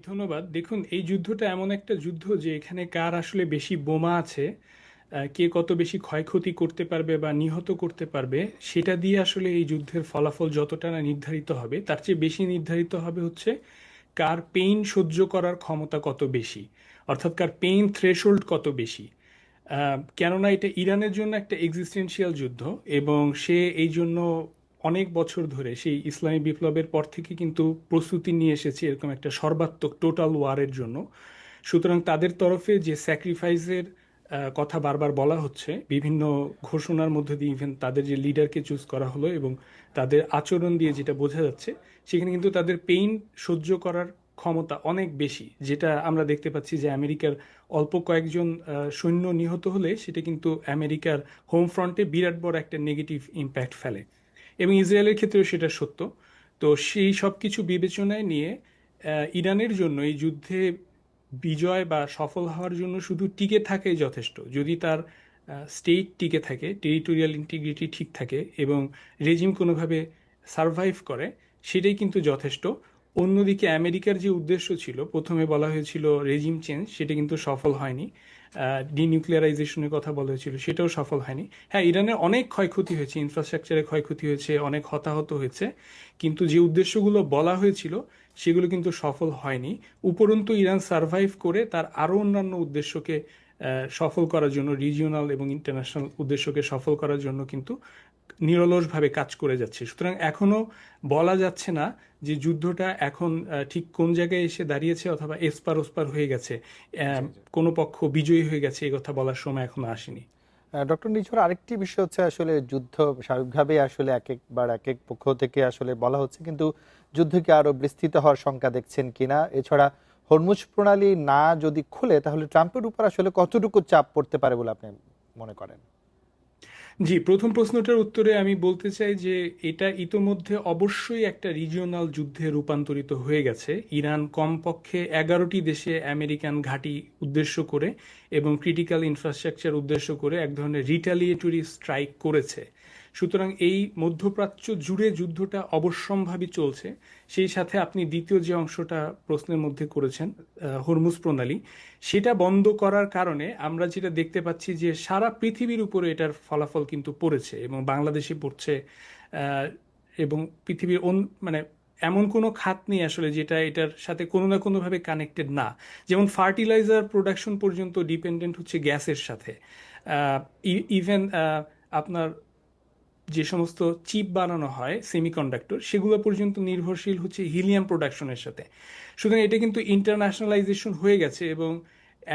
ধন্যবাদ। দেখুন, এই যুদ্ধটা এমন একটা যুদ্ধ যে এখানে কার আসলে বেশি বোমা আছে, কে কত বেশি ক্ষয়ক্ষতি করতে পারবে বা নিহত করতে পারবে, সেটা দিয়ে আসলে এই যুদ্ধের ফলাফল যতটা না নির্ধারিত হবে, তার চেয়ে বেশি নির্ধারিত হবে হচ্ছে কার পেইন সহ্য করার ক্ষমতা কত বেশি, অর্থাৎ কার পেইন থ্রেশহোল্ড কত বেশি। কেননা এটা ইরানের জন্য একটা এক্সিস্টেন্সিয়াল যুদ্ধ, এবং সে এই জন্য অনেক বছর ধরে, সেই ইসলামী বিপ্লবের পর থেকে কিন্তু প্রস্তুতি নিয়ে এসেছে এরকম একটা সর্বাত্মক টোটাল ওয়ারের জন্য। সুতরাং তাদের তরফে যে স্যাক্রিফাইসের কথা বারবার বলা হচ্ছে বিভিন্ন ঘোষণার মধ্যে দিয়ে, ইভেন তাদের যে লিডারকে চুজ করা হলো এবং তাদের আচরণ দিয়ে যেটা বোঝা যাচ্ছে, সেখানে কিন্তু তাদের পেইন সহ্য করার ক্ষমতা অনেক বেশি। যেটা আমরা দেখতে পাচ্ছি যে আমেরিকার অল্প কয়েকজন সৈন্য নিহত হলে সেটা কিন্তু আমেরিকার হোম ফ্রন্টে বিরাট বড় একটা নেগেটিভ ইম্প্যাক্ট ফেলে, এবং ইসরায়েলের ক্ষেত্রেও সেটা সত্য। তো সেই সব কিছু বিবেচনায় নিয়ে ইরানের জন্য এই যুদ্ধে বিজয় বা সফল হওয়ার জন্য শুধু টিকে থাকাই যথেষ্ট। যদি তার স্টেট টিকে থাকে, টেরিটোরিয়াল ইন্টিগ্রিটি ঠিক থাকে এবং রেজিম কোনোভাবে সারভাইভ করে, সেটাই কিন্তু যথেষ্ট। অন্যদিকে আমেরিকার যে উদ্দেশ্য ছিল, প্রথমে বলা হয়েছিল রেজিম চেঞ্জ, সেটা কিন্তু সফল হয়নি। ডিনিউক্লিয়ারাইজেশনের কথা বলা হয়েছিল, সেটাও সফল হয়নি। হ্যাঁ, ইরানের অনেক ক্ষয়ক্ষতি হয়েছে, ইনফ্রাস্ট্রাকচারে ক্ষয়ক্ষতি হয়েছে, অনেক হতাহত হয়েছে, কিন্তু যে উদ্দেশ্যগুলো বলা হয়েছিল সেগুলো কিন্তু সফল হয়নি। উপরন্তু ইরান সারভাইভ করে তার আরও অন্যান্য উদ্দেশ্যকে সফল করার জন্য, রিজিওনাল এবং ইন্টারন্যাশনাল উদ্দেশ্যকে সফল করার জন্য কিন্তু নিরলসভাবে কাজ করে যাচ্ছে। সুতরাং এখনো বলা যাচ্ছে না যে যুদ্ধটা এখন ঠিক কোন জায়গায় এসে দাঁড়িয়েছে, অথবা এসপার ওসপার হয়ে গেছে, জি, জি। কোনো পক্ষ বিজয়ী হয়ে গেছে, এই কথা বলার সময় এখনো আসেনি। ডক্টর নিঝর, আরেকটি বিষয় হচ্ছে আসলে যুদ্ধ স্বাভাবিকভাবে আসলে এক একবার এক এক পক্ষ থেকে আসলে বলা হচ্ছে, কিন্তু যুদ্ধ কি আরো বিস্তৃত হওয়ার শঙ্কা দেখছেন কিনা? এছাড়া হরমুজ প্রণালী না যদি খুলে তাহলে ট্রাম্পের উপর আসলে কতটুকু চাপ পড়তে পারে বলে আপনি মনে করেন? জি, প্রথম প্রশ্নটার উত্তরে আমি বলতে চাই যে এটা ইতোমধ্যে অবশ্যই একটা রিজিওনাল যুদ্ধে রূপান্তরিত হয়ে গেছে। ইরান কমপক্ষে 11টি দেশে আমেরিকান ঘাঁটি উদ্দেশ্য করে এবং ক্রিটিক্যাল ইনফ্রাস্ট্রাকচার উদ্দেশ্য করে এক ধরনের রিটালিয়েটরি স্ট্রাইক করেছে। সুতরাং এই মধ্যপ্রাচ্য জুড়ে যুদ্ধটা অবশ্যম্ভাবী চলছে। সেই সাথে আপনি দ্বিতীয় যে অংশটা প্রশ্নের মধ্যে করেছেন, হরমুজ প্রণালী, সেটা বন্ধ করার কারণে আমরা যেটা দেখতে পাচ্ছি যে সারা পৃথিবীর উপরে এটার ফলাফল কিন্তু পড়েছে, এবং বাংলাদেশে পড়ছে। আহ, এবং পৃথিবীর মানে এমন কোনো খাত নেই আসলে যেটা এটার সাথে কোনো না কোনোভাবে কানেক্টেড না। যেমন ফার্টিলাইজার প্রোডাকশন পর্যন্ত ডিপেন্ডেন্ট হচ্ছে গ্যাসের সাথে। ইভেন আপনার যে সমস্ত চিপ বানানো হয় সেমিকন্ডাক্টর, সেগুলো পর্যন্ত নির্ভরশীল হচ্ছে হিলিয়াম প্রোডাকশনের সাথে। সুতরাং এটা কিন্তু ইন্টারন্যাশনালাইজেশন হয়ে গেছে, এবং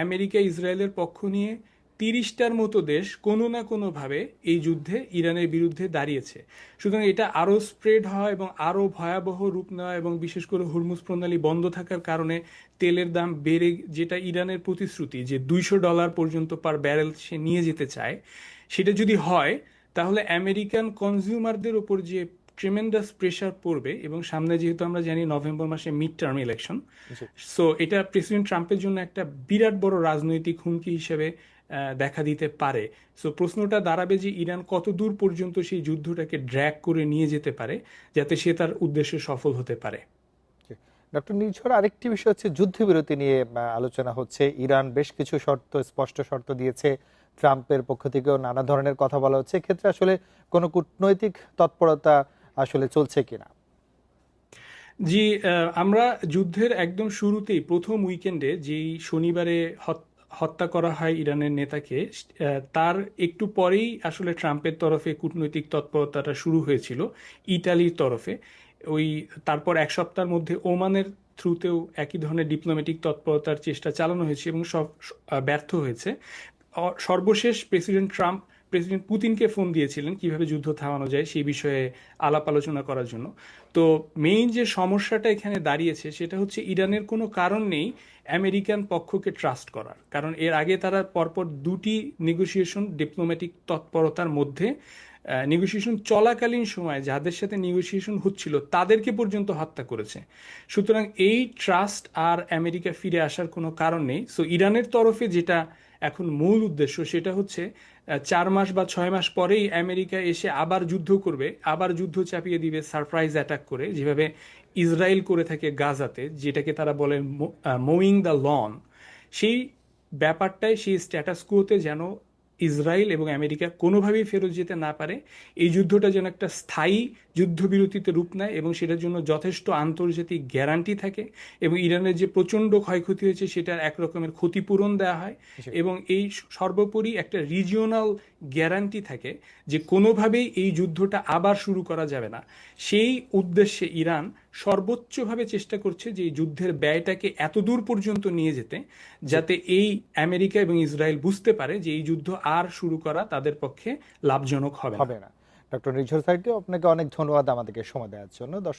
আমেরিকা ইসরায়েলের পক্ষ নিয়ে 30টার মতো দেশ কোনো না কোনোভাবে এই যুদ্ধে ইরানের বিরুদ্ধে দাঁড়িয়েছে। সুতরাং এটা আরও স্প্রেড হয় এবং আরও ভয়াবহ রূপ নেওয়া, এবং বিশেষ করে হুরমুজ প্রণালী বন্ধ থাকার কারণে তেলের দাম বেড়ে, যেটা ইরানের প্রতিশ্রুতি যে $200 পর্যন্ত পার ব্যারেল সে নিয়ে যেতে চায়, সেটা যদি হয়, তাহলে আমেরিকান কনজিউমারদের উপর যে ট্রিমেন্ডাস প্রেশার পড়বে। এবং সামনে যেহেতু আমরা জানি নভেম্বর মাসে মিড টার্ম ইলেকশন, জি। সো এটা প্রেসিডেন্ট ট্রাম্পের জন্য একটা বিরাট বড় রাজনৈতিক হুমকি হিসেবে দেখা দিতে পারে। সো প্রশ্নটা দাঁড়াবে যে ইরান কত দূর পর্যন্ত সেই যুদ্ধটাকে ড্র্যাগ করে নিয়ে যেতে পারে, যাতে সে তার উদ্দেশ্যে সফল হতে পারে। ডক্টর নির্ঝর, আরেকটি বিষয় হচ্ছে যুদ্ধবিরতি নিয়ে আলোচনা হচ্ছে। ইরান বেশ কিছু শর্ত, স্পষ্ট শর্ত দিয়েছে। ট্রাম্পের পক্ষ থেকেও নানা ধরনের কথা বলা হচ্ছে। এক্ষেত্রে আসলে কোনো কূটনৈতিক তৎপরতা আসলে চলছে কিনা? জি, আমরা যুদ্ধের একদম শুরুতেই প্রথম উইকেন্ডে যেই শনিবারে হত্যা করা হয় ইরানের নেতাকে, তার একটু পরেই আসলে ট্রাম্পের তরফে কূটনৈতিক তৎপরতাটা শুরু হয়েছিল ইতালির তরফে। ওই তারপর এক সপ্তাহের মধ্যে ওমানের থ্রুতেও একই ধরনের ডিপ্লোম্যাটিক তৎপরতার চেষ্টা চালানো হয়েছে, এবং সব ব্যর্থ হয়েছে। সর্বশেষ প্রেসিডেন্ট ট্রাম্প প্রেসিডেন্ট পুতিনকে ফোন দিয়েছিলেন কিভাবে যুদ্ধ থামানো যায় সেই বিষয়ে আলাপ আলোচনা করার জন্য। তো মেইন যে সমস্যাটা এখানে দাঁড়িয়েছে সেটা হচ্ছে ইরানের কোনো কারণ নেই আমেরিকান পক্ষকে ট্রাস্ট করার, কারণ এর আগে তারা পরপর দুটি নেগোসিয়েশন ডিপ্লোম্যাটিক তৎপরতার মধ্যে নেগোসিয়েশন চলাকালীন সময় যাদের সাথে নেগোসিয়েশন হচ্ছিল তাদেরকে পর্যন্ত হত্যা করেছে। সুতরাং এই ট্রাস্ট আর আমেরিকা ফিরে আসার কোনো কারণ নেই। সো ইরানের তরফে যেটা এখন মূল উদ্দেশ্য সেটা হচ্ছে 4 মাস বা 6 মাস পরেই আমেরিকা এসে আবার যুদ্ধ করবে, আবার যুদ্ধ চাপিয়ে দিবে সারপ্রাইজ অ্যাটাক করে, যেভাবে ইসরায়েল করে থাকে গাজাতে, যেটাকে তারা বলেন মোয়িং দ্য লন, সেই ব্যাপারটাই সেই স্ট্যাটাস কুয়োতে যেন ইসরায়েল এবং আমেরিকা কোনোভাবেই ফেরত যেতে না পারে। এই যুদ্ধটা যেন একটা স্থায়ী যুদ্ধবিরতিতে রূপ নেয় এবং সেটার জন্য যথেষ্ট আন্তর্জাতিক গ্যারান্টি থাকে এবং ইরানের যে প্রচণ্ড ক্ষয়ক্ষতি হয়েছে সেটার এক রকমের ক্ষতিপূরণ দেওয়া হয় জি। এবং এই সর্বোপরি একটা রিজিওনাল গ্যারান্টি থাকে যে কোনোভাবেই এই যুদ্ধটা আবার শুরু করা যাবে না। সেই উদ্দেশ্যে ইরান সর্বোচ্চভাবে চেষ্টা করছে যে এই যুদ্ধের ব্যয়টাকে এত দূর পর্যন্ত নিয়ে যেতে, জি। যাতে এই আমেরিকা এবং ইসরায়েল বুঝতে পারে যে এই যুদ্ধ আর শুরু করা তাদের পক্ষে লাভজনক হবে না। হবে না। ডক্টর নির্ঝর সাইদকে আপনাকে অনেক ধন্যবাদ আমাদেরকে সময় দেওয়ার জন্য।